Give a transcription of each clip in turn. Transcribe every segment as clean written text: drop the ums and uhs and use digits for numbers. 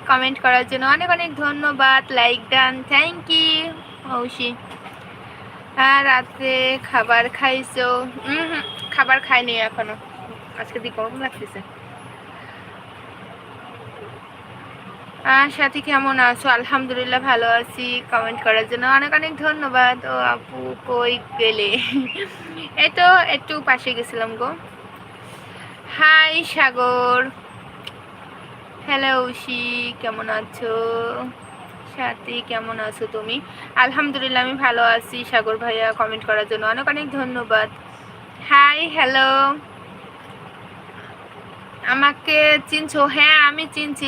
Comment করার জন্য অনেক অনেক ধন্যবাদ। লাইক ডান, থ্যাংক ইউ ঔষি। রাতে খাবার খাইছো? খাবার খাইনি এখনো, আজকে দিয়ে গরম লাগতেছে। সাথী কেমন আছো? আলহামদুলিল্লাহ ভালো আছি। কমেন্ট করার জন্য অনেক অনেক ধন্যবাদ। ও আপু কই গেলে? এই তো একটু পাশে গেছিলাম গো। হাই সাগর, হ্যালো ঐশী, কেমন আছো? সাথী কেমন আছো তুমি? আলহামদুলিল্লাহ আমি ভালো আছি। সাগর ভাইয়া কমেন্ট করার জন্য অনেক অনেক ধন্যবাদ। হাই হ্যালো, আমাকে চিনছো? হ্যাঁ আমি চিনছি।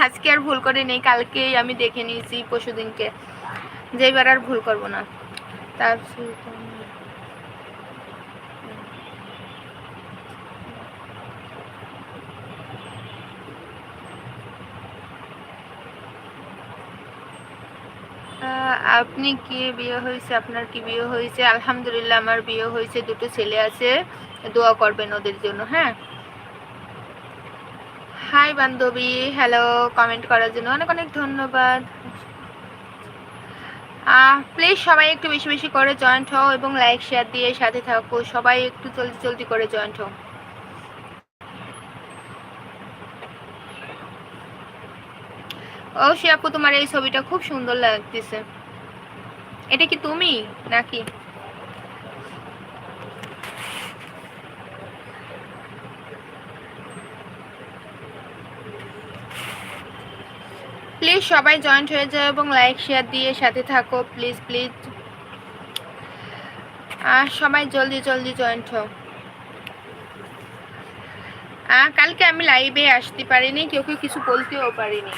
আজকে আর ভুল করে নেই, কালকেই আমি দেখে নিয়েছি, পরশুদিনকে, যেবার আর ভুল করবো না। তারপর আপনি কি বিয়ে হয়েছে? আপনার কি বিয়ে হয়েছে? আলহামদুলিল্লাহ আমার বিয়ে হয়েছে, দুটো ছেলে আছে, দোয়া করবেন ওদের জন্য। হ্যাঁ, হাই বান্ধবী, হ্যালো, কমেন্ট করার জন্য অনেক অনেক ধন্যবাদ। প্লিজ সবাই একটু বেশি বেশি করে জয়েন্ট হও এবং লাইক শেয়ার দিয়ে সাথে থাকো। সবাই একটু জলদি জলদি করে জয়েন্ট হও। অবশ্যই আপু, তোমার এই ছবিটা খুব সুন্দর লাগতেছে। এটা কি তুমি নাকি? প্লিজ সবাই জয়েন্ট হয়ে যাও এবং লাইক শেয়ার দিয়ে সাথে থাকো, প্লিজ প্লিজ। সবাই জলদি জলদি জয়েন্ট হও। কালকে আমি লাইভে আসতে পারিনি, কেউ কেউ কিছু বলতেও পারিনি।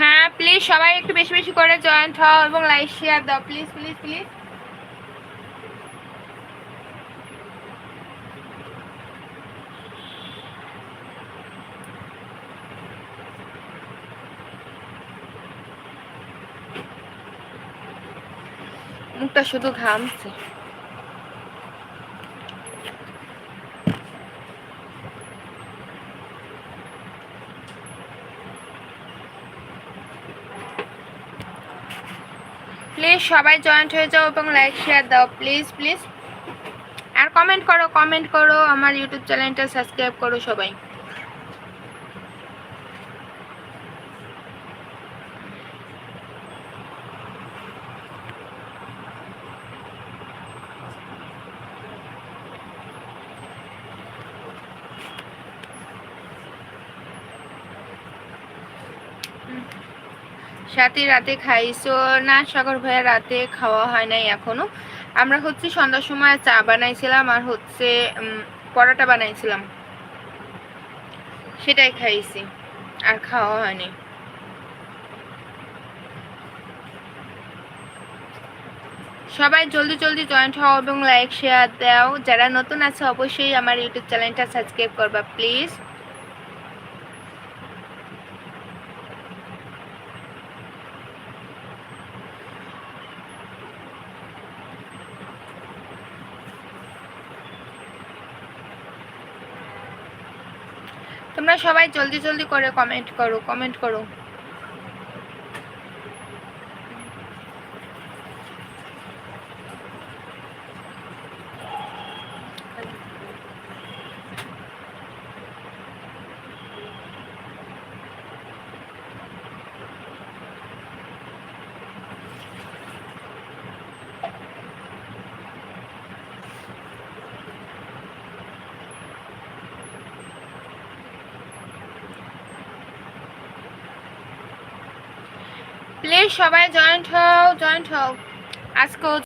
হ্যাঁ প্লিজ সবাই একটু বেশি বেশি করে জয়েন্ট হও এবং লাইক শেয়ার দাও, প্লিজ প্লিজ প্লিজ। মুখটা শুধু ঘামছে। প্লিজ সবাই জয়েন্ট হয়ে যাও এবং লাইক শেয়ার দাও, প্লিজ প্লিজ। আর কমেন্ট করো, কমেন্ট করো, আমার ইউটিউব চ্যানেলটা সাবস্ক্রাইব করো সবাই। সাথে রাতে খাইছো? না সাগর ভাইয়া, রাতে খাওয়া হয় নাই এখনো। আমরা হচ্ছে সন্ধ্যার সময় চা বানাইছিলাম আর হচ্ছে পরোটা বানাইছিলাম, সেটাই খাইছি, আর খাওয়া হয়নি। সবাই জলদি জলদি জয়েন্ট হও এবং লাইক শেয়ার দাও। যারা নতুন আছে অবশ্যই আমার ইউটিউব চ্যানেলটা সাবস্ক্রাইব করবা, প্লিজ। তোমরা সবাই জলদি জলদি করে কমেন্ট করো, কমেন্ট করো। প্লিজ সবাই জয়েন্ট হও, জয়েন্ট হও। আজকে